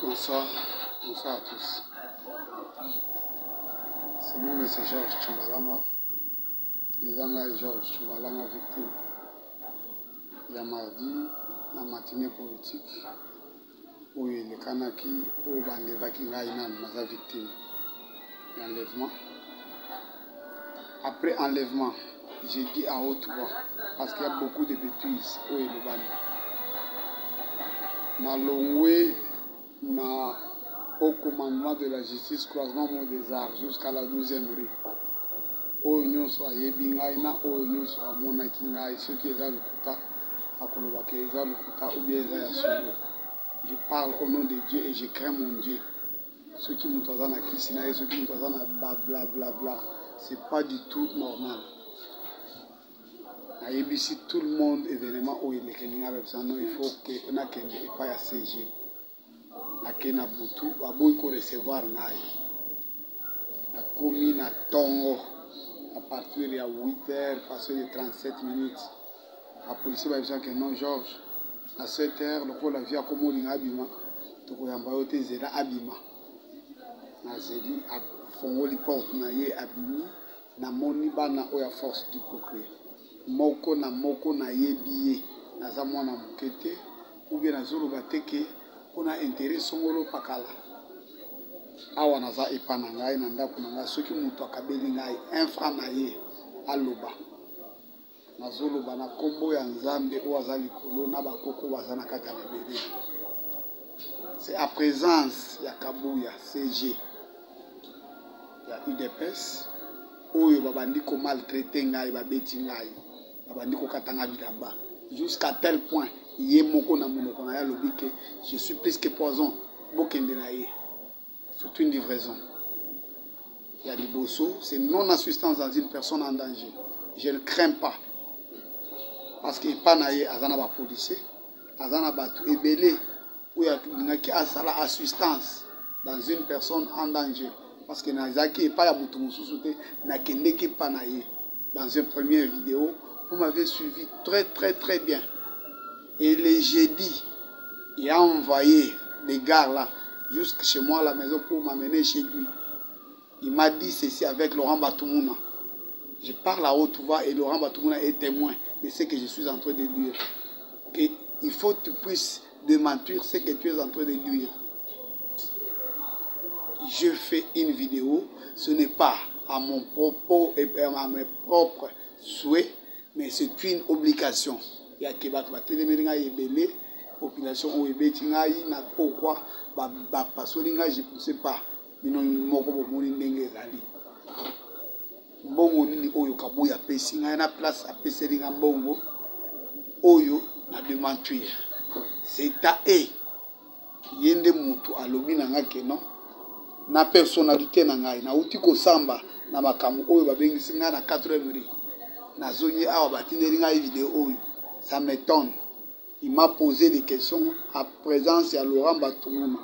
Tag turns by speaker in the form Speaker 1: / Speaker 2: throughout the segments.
Speaker 1: Bonsoir, bonsoir à tous. C'est moi, M. Georges Tchimbalanga. Les Anglais Georges Tchimbalanga, victime. Il y a mardi, la matinée politique, où il est Kanaki, où il y a victime d'enlèvement. Après enlèvement, j'ai dit à haute voix, parce qu'il y a beaucoup de bêtises, où il est banni. Na longwe, au commandement de la justice, croisement des arts, jusqu'à la 12e rue. Oyo nyonso ayebi ngai na oyo nyonso amonaki ngai soki eza lokuta akolobaka eza lokuta ou bien eza ya solo. Je parle au nom de Dieu et je crains mon Dieu. Soki mutu aza na kisi na ye, soki mutu aza na blablabla, c'est pas du tout normal. Ayebisi tout le monde événement oyo elekeli ngai bapesa non, il faut que nakende epai ya CG ake na butu aboyi ko recevoir ngai nakomi na tongo à partir de 8h, passé de 37 minutes. La police va dire que non, Georges, à 7h, le pôle a vu à Komori Abima, donc on a embarqué Zéla Abima. Na Zéli a fongoli porte na ye Abimi, na moni bana oya force du progrès. Moko na ye biye, na zamwa na mukete, ou bien na zolo bateke, on a intérêt songolo pakala. Awa naza epana ngai na ndako na ngai soki mutu akabeli ngai infra na ye aloba nazoloba na kombo ya nzambe oyo aza likolo na bakoko baza na kati ya mabele. C'est à présence ya Kabuya CG ya UDPS oyo babandi ko maltraiter ngai babeti ngai babandi ko katanga bilamba jusqu'à tel point ye moko na monoko na ya lobi ke je suis plus que poison bokende na ye. C'est une livraison. Il y a des bossos, c'est non-assistance dans une personne en danger. Je ne crains pas. Parce qu'il n'y a pas de policier, azana batu ebele, où il y a asala assistance dans une personne en danger. Parce que Nazaki n'est pas de mutumusute, n'a kendeki panaye. Dans une première vidéo, vous m'avez suivi très bien. Et les jeudi, il a envoyé des gars là, jusque chez moi à la maison pour m'amener chez lui. Il m'a dit ceci avec Laurent Batoumouna. Je parle à haute voix et Laurent Batoumouna est témoin de ce que je suis en train de dire. Il faut que tu puisses démentir ce que tu es en train de dire. Je fais une vidéo, ce n'est pas à mon propos et à mes propres souhaits, mais c'est une obligation. Il y a qui va te population ou ebetingai na pourquoi pasolinga je ne sais pas bino moko bomoni ndenge ezali mbongo nini oyo Kabuya pesi ngai na place apeselinga mbongo oyo na dementir c'est à yende mutu alobi na nga keno na personnalité na ngai na uti ko samba na makamu oyo babengisi nga na 4e rue na zonye awa batindeli ngai vidéo oyo ça m'étonne. Il m'a posé des questions à présence de Laurent Batoumouna.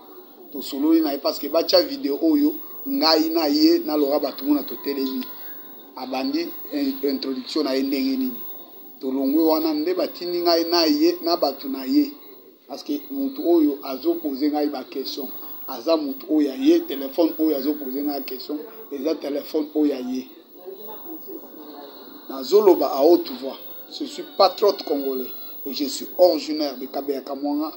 Speaker 1: To solo na parce que bacha vidéo oyo ngai na ye na Laurent Batoumouna to telemi. Abandi introduction na ndenge nini. To longwe wana nde batini ngai na ye na batu na ye. Parce que mutu oyo azo poser ngai ba question. Aza mutu oyo ye téléphone oyo azo poser ngai question, eza téléphone oyo ye. Na zoloba à haute voix. Je suis patriote congolais. Et je suis originaire de Kabeya Kamwanga.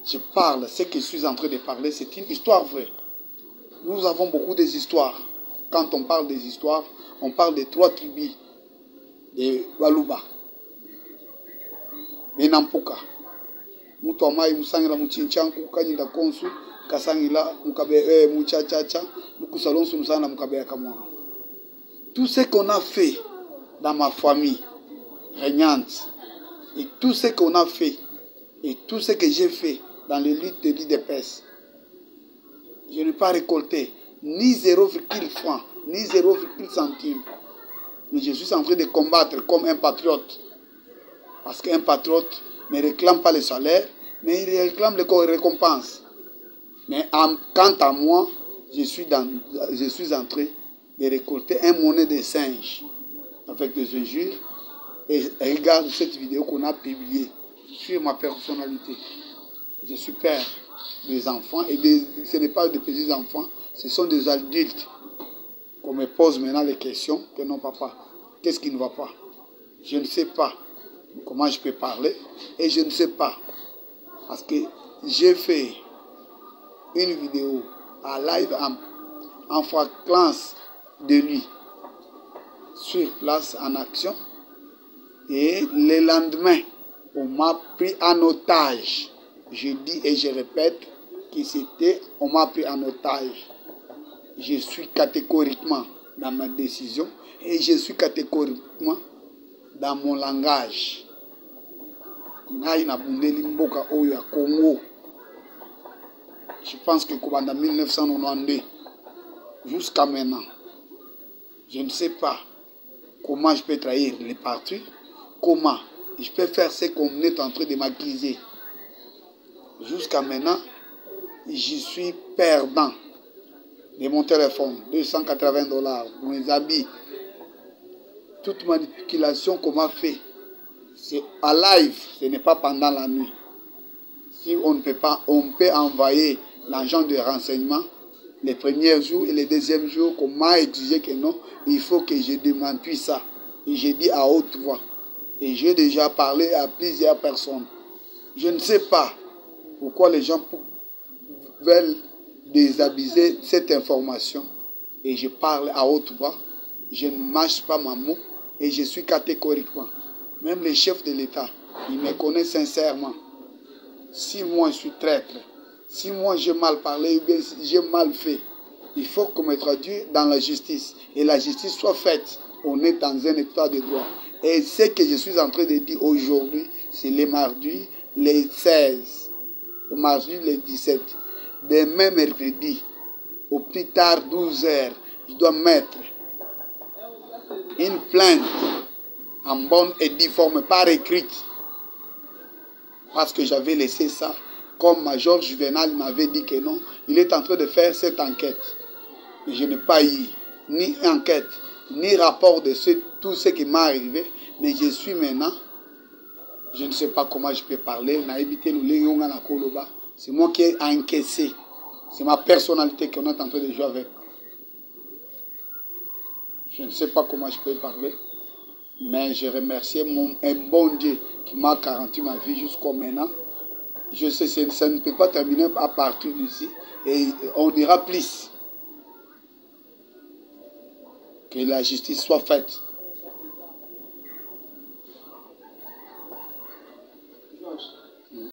Speaker 1: Je parle, ce que je suis en train de parler, c'est une histoire vraie. Nous avons beaucoup d'histoires. Quand on parle des histoires, on parle des 3 tribus de Waluba, Benampoka, Mutomai, Musangila, Muchinchanku, Kanyinda Konsu, Kasangila, Mukabe, Muchachacha, Mukusalonsu, Musana, Mukabeya Kamwanga. Tout ce qu'on a fait dans ma famille régnante, et tout ce qu'on a fait, et tout ce que j'ai fait dans les luttes de l'IDPS, je n'ai pas récolté ni 0,1 franc, ni 0,1 centime. Mais je suis en train de combattre comme un patriote. Parce qu'un patriote ne réclame pas le salaire, mais il réclame les récompenses. Mais quant à moi, je suis en train de récolter un monnaie de singe avec des injures. Et regarde cette vidéo qu'on a publiée sur ma personnalité. Je suis père des enfants et ce n'est pas des petits-enfants, ce sont des adultes qu'on me pose maintenant les questions que non, papa, qu'est-ce qui ne va pas? Je ne sais pas comment je peux parler et je ne sais pas parce que j'ai fait une vidéo à live en fréquence de nuit sur place en action et le lendemain on m'a pris en otage. Je dis et je répète que c'était on m'a pris en otage. Je suis catégoriquement dans ma décision et je suis catégoriquement dans mon langage. Congo. Je pense que en 1992 jusqu'à maintenant, je ne sais pas comment je peux trahir les partis, comment je peux faire ce qu'on est en train de m'accuser. Jusqu'à maintenant, je suis perdant de mon téléphone, $280, mes habits, toute manipulation qu'on m'a fait. C'est à live, ce n'est pas pendant la nuit. Si on ne peut pas, on peut envoyer l'agent de renseignement les premiers jours et les deuxièmes jours qu'on m'a exigé que non, il faut que je demande ça. Et j'ai dit à haute voix. Et j'ai déjà parlé à plusieurs personnes. Je ne sais pas pourquoi les gens veulent déshabiller cette information. Et je parle à haute voix. Je ne mâche pas ma mot et je suis catégoriquement. Même les chefs de l'État, ils me connaissent sincèrement. Si moi je suis traître, si moi j'ai mal parlé, j'ai mal fait, il faut qu'on me traduise dans la justice. Et la justice soit faite. On est dans un état de droit. Et ce que je suis en train de dire aujourd'hui, c'est les mardis, les 16, le mardi, les 17. Demain, mercredi, au plus tard 12 heures, je dois mettre une plainte en bonne et due forme, pas écrite. Parce que j'avais laissé ça, comme Major Juvenal m'avait dit que non, il est en train de faire cette enquête. Mais je n'ai pas eu ni enquête, ni rapport de tout ce qui m'est arrivé. Mais je suis maintenant, je ne sais pas comment je peux parler. C'est moi qui ai encaissé. C'est ma personnalité qu'on est en train de jouer avec. Je ne sais pas comment je peux parler. Mais je remercie un bon Dieu qui m'a garanti ma vie jusqu'au maintenant. Je sais que ça ne peut pas terminer à partir d'ici. Et on dira plus. Que la justice soit faite.